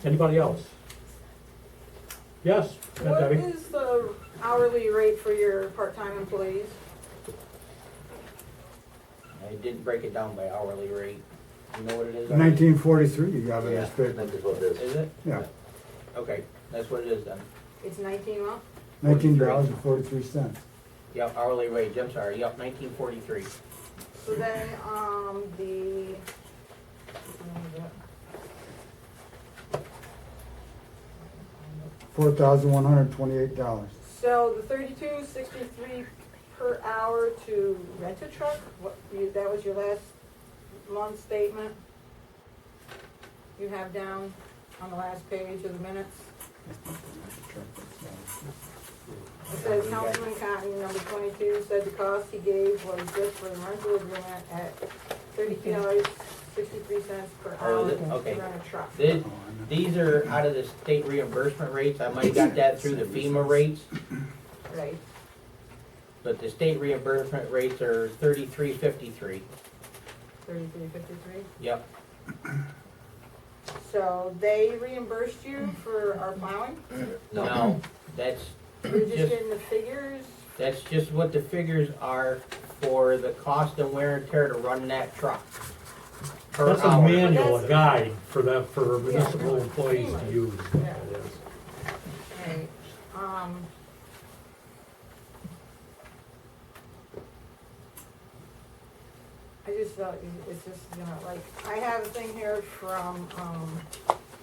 Anybody else? Yes, What Debbie? is the hourly rate for your part-time employees? I didn't break it down by hourly rate. You know what it is? 1943 you got in this Yeah, paper. That is what it is. Is it? Yeah, Okay, that's what it is then. It's 19 what? $19.43. Yep, hourly wage, I'm sorry, yep, 1943. So then, the, $4,128. so the 32.63 per hour to rent a truck, that was your last month statement? You have down on the last page of the minutes? It says Councilman Cotton, number 22, said the cost he gave was just for the rental agreement at $32.63 per Oh, hour is it? to Okay. rent a truck. These are out of the state reimbursement rates. I might have got that through the FEMA rates, Right. but the state reimbursement rates are 33.53. 33.53. Yep, So they reimbursed you for our plowing? no, that's, You're just Just- getting the figures? that's just what the figures are for the cost and wear and tear to run that truck. Per That's a hour. manual, That's- a guide for the, for Yeah. municipal employees to use. Yeah. It is. Right. I just thought, it's just, you know, like, I have a thing here from,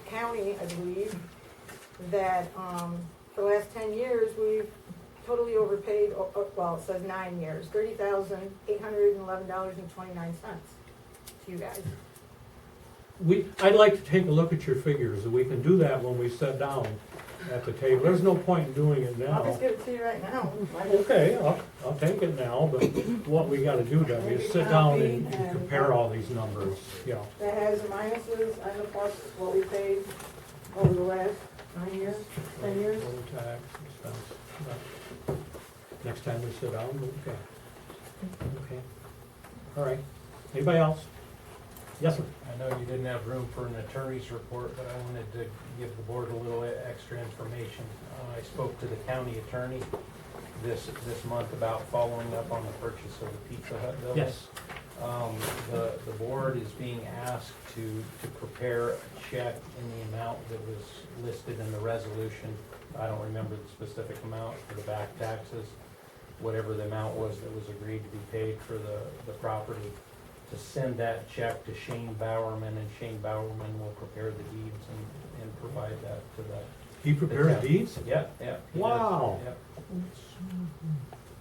county, I believe, that, for the last 10 years, we've totally overpaid, well, it says 9 years, $30,811.29 to you guys. I'd like to take a look at your figures, and we can do that when we sit down at the table. There's no point in doing it I'll now. just give it to you right now. Okay, I'll take it now, but what we gotta do, Debbie, is sit down and compare all these numbers, you know. That has the minuses and the plus, what we paid over the last 9 years, 10 years. Total tax, expense, yeah. Next time we sit down, okay. Okay, all right. Anybody else? Yes, sir. I know you didn't have room for an attorney's report, but I wanted to give the board a little extra information. I spoke to the county attorney this month about following up on the purchase of the Pizza Hut building. Yes. The board is being asked to prepare a check in the amount that was listed in the resolution. I don't remember the specific amount for the back taxes, whatever the amount was that was agreed to be paid for the property, to send that check to Shane Bowerman, and Shane Bowerman will prepare the deeds and provide that to the. He prepares town. deeds? Yeah, yeah. he does, Wow. yeah.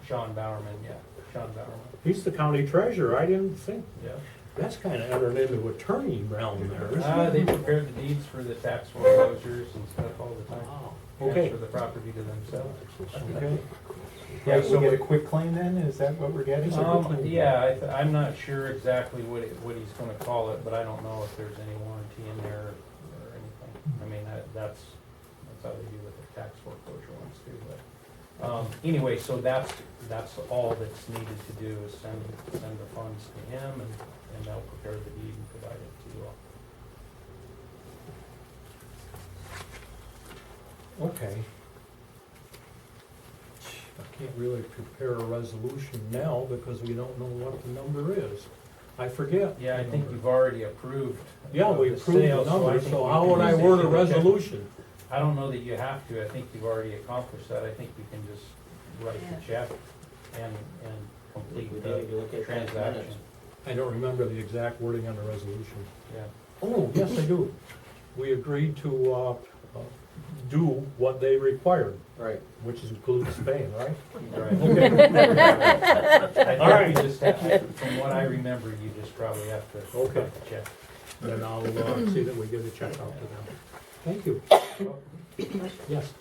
Sean Bowerman, yeah, Sean Bowerman, He's the county treasurer, I didn't think, yeah. that's kinda entered into attorney realm there, isn't They it? prepare the deeds for the tax foreclosures and stuff all the time. Wow, okay. Transfer the property to themselves. Okay. Yeah, So we get a quick claim then, is that what we're getting? Yeah, I'm not sure exactly what he's gonna call it, but I don't know if there's any warranty in there or anything. I mean, that's how they do with the tax foreclosure ones too, but, anyway, so that's all that's needed to do is send the funds to him, and they'll prepare the deed and provide it to you all. Okay. I can't really prepare a resolution now because we don't know what the number is. I forget. Yeah, I think you've already approved. Yeah, we the approved the sale, so I number, think so you how can would I just word a issue a check. resolution? I don't know that you have to, I think you've already accomplished that, I think you can just write the check and complete We did, you look the at those transaction. minutes. I don't remember the exact wording on the resolution. Yeah, Oh, yes, I do. We agreed to, do what they required, Right. which includes paying, right? right. Okay. I All right. think you just have, from what I remember, you just probably have to Okay. write the check. Then I'll, see that we get a check out to them. Thank you. Yes.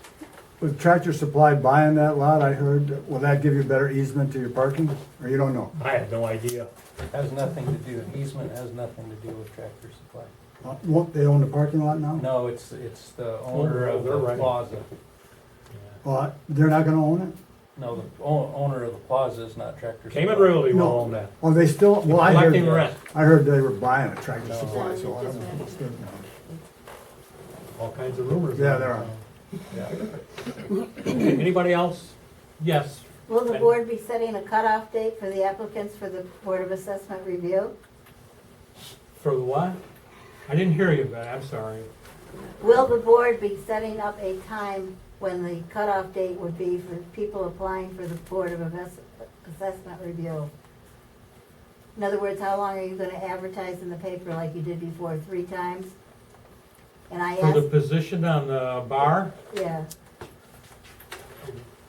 With Tractor Supply buying that lot, I heard, will that give you better easement to your parking, or you don't know? I had no idea. Has nothing to do, easement has nothing to do with Tractor Supply. Won't they own the parking lot now? No, it's the owner of they're the right. plaza. Well, they're not gonna own it? No, the owner of the plaza is not Tractor Supply. Cayman Realty will No. own that. Oh, they still, well, I Collecting heard, rent. I heard they were buying a Tractor No. Supply, so I don't know. all kinds of rumors. Yeah, there are. Okay, anybody else? Yes, Will the And- board be setting a cutoff date for the applicants for the Board of Assessment review? for the what? I didn't hear you, but I'm sorry. Will the board be setting up a time when the cutoff date would be for people applying for the Board of Assessment review? In other words, how long are you gonna advertise in the paper like you did before, 3 times? And I For the asked, position on the bar, yeah,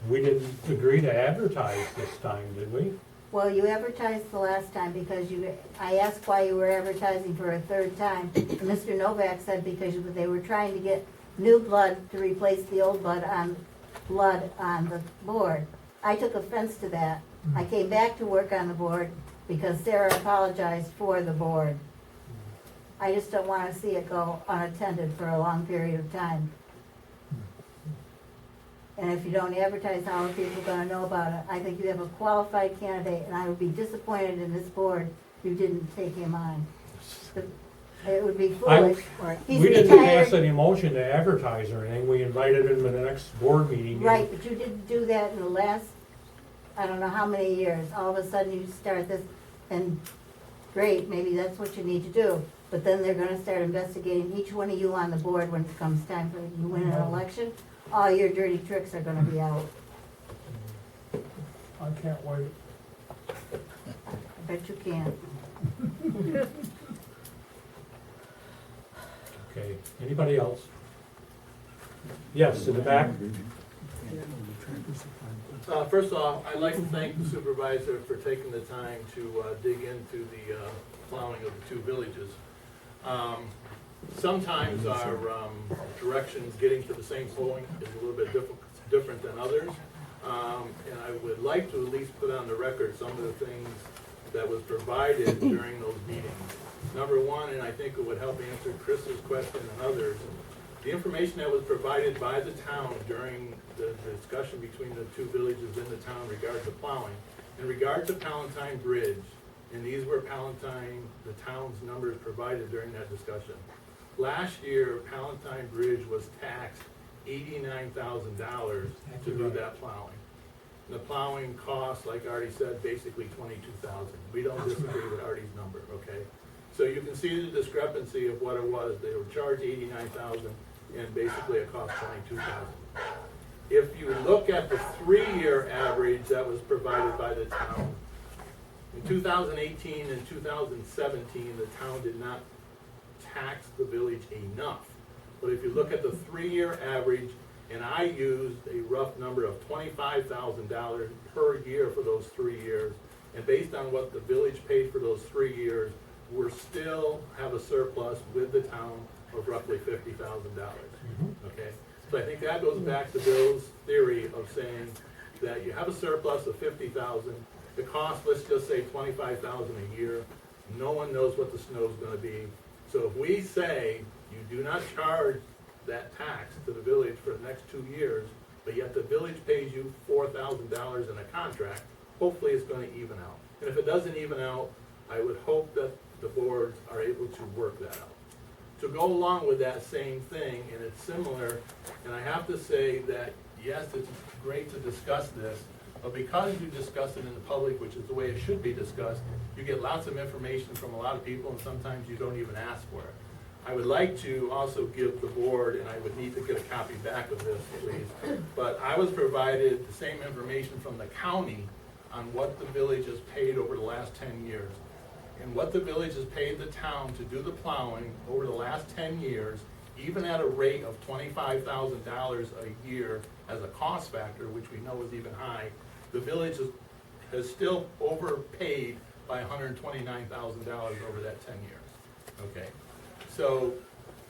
we didn't agree to advertise this time, did we? well, you advertised the last time because I asked why you were advertising for a 3rd time. And Mr. Novak said because they were trying to get new blood to replace the old blood on the board. I took offense to that. I came back to work on the board because Sarah apologized for the board. I just don't wanna see it go unattended for a long period of time. And if you don't advertise, how are people gonna know about it? I think you have a qualified candidate, and I would be disappointed in this board if you didn't take him on. It would be foolish. He's We didn't pass retired, any motion to advertise or anything, we invited him to the next board meeting. right, but you didn't do that in the last, I don't know how many years. All of a sudden you start this, and great, maybe that's what you need to do. But then they're gonna start investigating each one of you on the board when it comes time for you win an election. All your dirty tricks are gonna be out. I can't wait. I bet you can. Okay, anybody else? Yes, in the back? First off, I'd like to thank the supervisor for taking the time to dig into the plowing of the two villages. Sometimes our directions getting to the same point is a little bit different than others. And I would like to at least put on the record some of the things that was provided during those meetings. Number one, and I think it would help answer Chris's question and others, the information that was provided by the town during the discussion between the two villages in the town regarding the plowing. In regard to Palatine Bridge, and these were Palatine, the town's numbers provided during that discussion. Last year, Palatine Bridge was taxed $89,000 to do that plowing. And the plowing cost, like Artie said, basically $22,000. We don't disagree with Artie's number, okay? So you can see the discrepancy of what it was. They were charged $89,000 and basically it cost $22,000. If you look at the 3-year average that was provided by the town, in 2018 and 2017, the town did not tax the village enough. But if you look at the 3-year average, and I used a rough number of $25,000 per year for those 3 years, and based on what the village paid for those 3 years, we're still have a surplus with the town of roughly $50,000, okay? So I think that goes back to Bill's theory of saying that you have a surplus of $50,000, the cost, let's just say $25,000 a year, no one knows what the snow's gonna be. So if we say you do not charge that tax to the village for the next 2 years, but yet the village pays you $4,000 in a contract, hopefully it's gonna even out. And if it doesn't even out, I would hope that the boards are able to work that out. To go along with that same thing, and it's similar, and I have to say that, yes, it's great to discuss this, but because you discuss it in the public, which is the way it should be discussed, you get lots of information from a lot of people, and sometimes you don't even ask for it. I would like to also give the board, and I would need to get a copy back of this, please, but I was provided the same information from the county on what the village has paid over the last 10 years. And what the village has paid the town to do the plowing over the last 10 years, even at a rate of $25,000 a year as a cost factor, which we know is even high, the village has still overpaid by $129,000 over that 10 years, okay? So,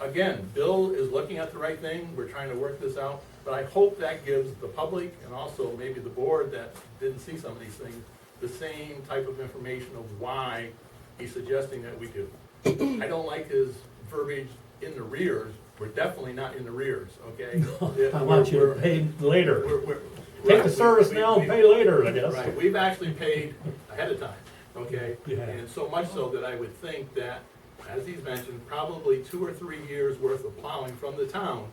again, Bill is looking at the right thing, we're trying to work this out, but I hope that gives the public and also maybe the board that didn't see some of these things, the same type of information of why he's suggesting that we do. I don't like his verbiage in the rears, we're definitely not in the rears, okay? I want you to pay later. We're- Take the service now and pay later, I guess. Right, we've actually paid ahead of time, okay? Yeah. And so much so that I would think that as he's mentioned, probably 2 or 3 years worth of plowing from the town,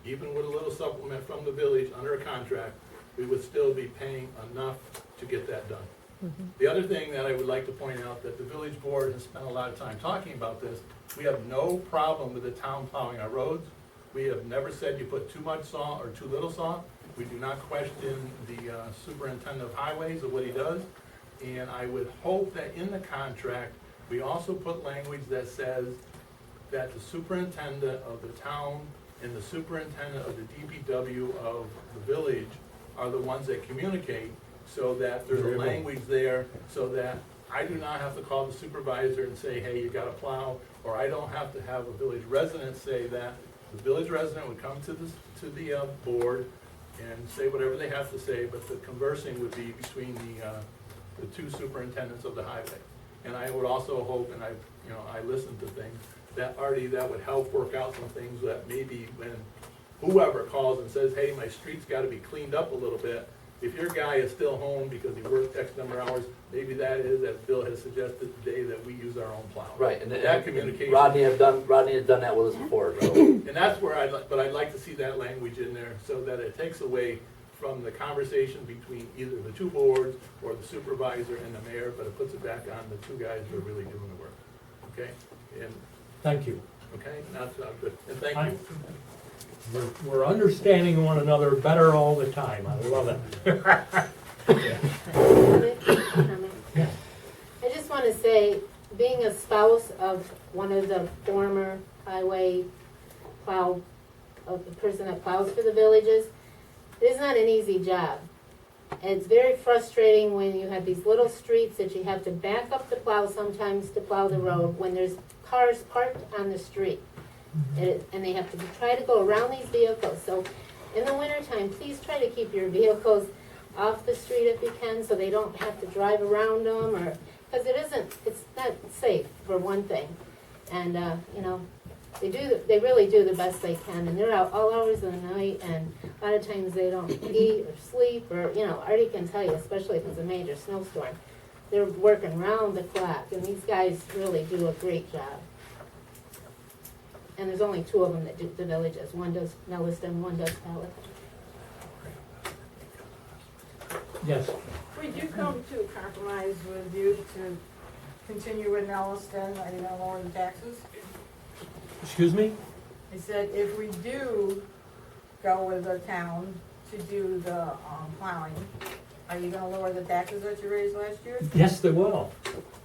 even with a little supplement from the village under a contract, we would still be paying enough to get that done. The other thing that I would like to point out, that the village board has spent a lot of time talking about this, we have no problem with the town plowing our roads. We have never said you put too much salt or too little salt. We do not question the superintendent of highways of what he does. And I would hope that in the contract, we also put language that says that the superintendent of the town and the superintendent of the DPW of the village are the ones that communicate, so that there's a language there, so that I do not have to call the supervisor and say, hey, you gotta plow, or I don't have to have a village resident say that. The village resident would come to the board and say whatever they have to say, but the conversing would be between the two superintendents of the highway. And I would also hope, and I listen to things, that Artie, that would help work out some things that maybe when whoever calls and says, hey, my street's gotta be cleaned up a little bit, if your guy is still home because he worked X number of hours, maybe that is, as Bill has suggested today, that we use our own plow. Right, and That communication. Rodney had done that with us before, so. And that's where I'd like to see that language in there, so that it takes away from the conversation between either the two boards or the supervisor and the mayor, but it puts it back on the two guys who are really doing the work. Okay? And, Thank you. okay, that's good. And thank you. We're understanding one another better all the time. I love it. I just want to say, being a spouse of one of the former highway plow, of the person that plows for the villages, it is not an easy job. It's very frustrating when you have these little streets that you have to back up the plow sometimes to plow the road when there's cars parked on the street. And they have to try to go around these vehicles. So in the wintertime, please try to keep your vehicles off the street if you can, so they don't have to drive around them, or, because it's not safe, for one thing. And, they really do the best they can, and they're out all hours of the night, and a lot of times they don't eat or sleep, or, Artie can tell you, especially if it's a major snowstorm, they're working round the clock, and these guys really do a great job. And there's only two of them that do the villages. One does Nelliston, one does Palatine. Yes, We do come to a compromise with you to continue with Nelliston. Are you gonna lower the taxes? excuse me? I said, if we do go with the town to do the plowing, are you gonna lower the taxes that you raised last year? Yes, they will.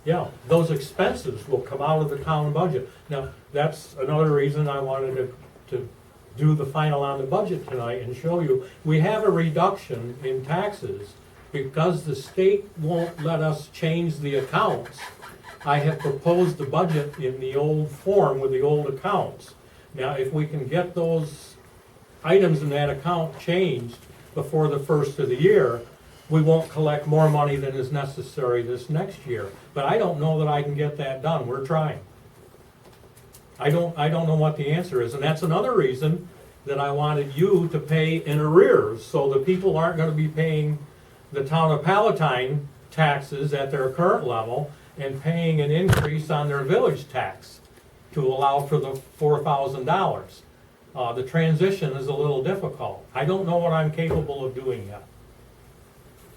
Yeah, those expenses will come out of the town budget. Now, that's another reason I wanted to do the final on the budget tonight and show you, we have a reduction in taxes because the state won't let us change the accounts. I have proposed the budget in the old form with the old accounts. Now, if we can get those items in that account changed before the first of the year, we won't collect more money than is necessary this next year. But I don't know that I can get that done. We're trying. I don't know what the answer is, and that's another reason that I wanted you to pay in arrears, so the people aren't gonna be paying the town of Palatine taxes at their current level and paying an increase on their village tax to allow for the $4,000. The transition is a little difficult. I don't know what I'm capable of doing yet.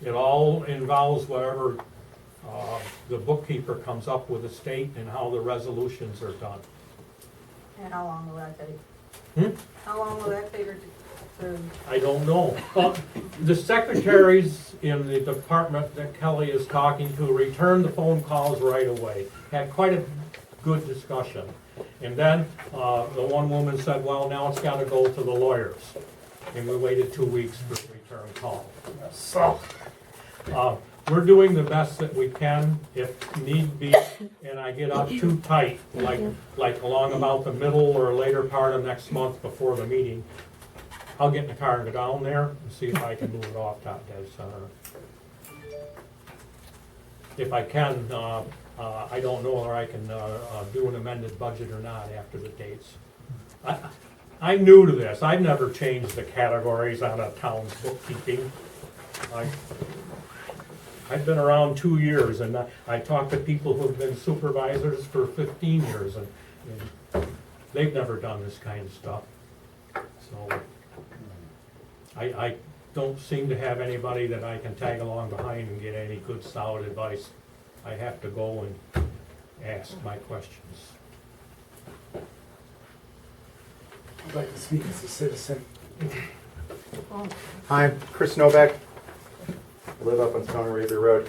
It all involves whatever the bookkeeper comes up with the state and how the resolutions are done. And how long will that take? Hmm? How long will that take her to I don't know. The secretaries in the department that Kelly is talking to returned the phone calls right away. Had quite a good discussion. And then the one woman said, well, now it's gotta go to the lawyers. And we waited 2 weeks for the return call. So, we're doing the best that we can if need be, and I get up too tight, like along about the middle or later part of next month before the meeting, I'll get in the car and go down there and see if I can move it off top dead center. If I can, I don't know whether I can do an amended budget or not after the dates. I'm new to this. I've never changed the categories on a town's bookkeeping. I've been around 2 years, and I talked to people who've been supervisors for 15 years, and they've never done this kind of stuff. So, I don't seem to have anybody that I can tag along behind and get any good solid advice. I have to go and ask my questions. I'd like to speak as a citizen. Hi, I'm Chris Novak. I live up on Stone River Road.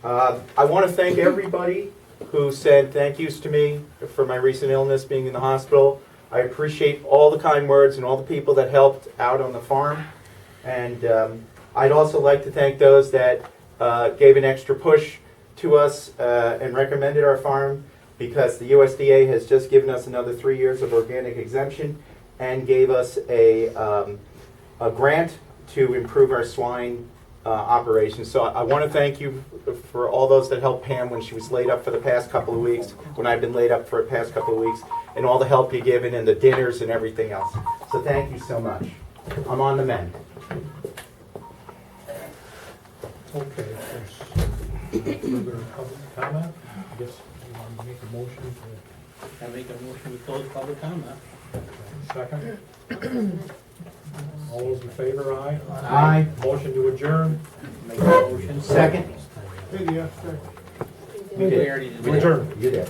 I want to thank everybody who said thank yous to me for my recent illness, being in the hospital. I appreciate all the kind words and all the people that helped out on the farm. And I'd also like to thank those that gave an extra push to us and recommended our farm, because the USDA has just given us another 3 years of organic exemption and gave us a grant to improve our swine operation. So I want to thank you for all those that helped Pam when she was laid up for the past couple of weeks, when I've been laid up for the past couple of weeks, and all the help you've given and the dinners and everything else. So thank you so much. I'm on the mend. Okay, if there's no further public comment, I guess you want to make a motion to, I make a motion to close public comment. second? All those in favor, aye? Aye. Motion to adjourn? Make a motion. Second. We already did. Adjourn. You did.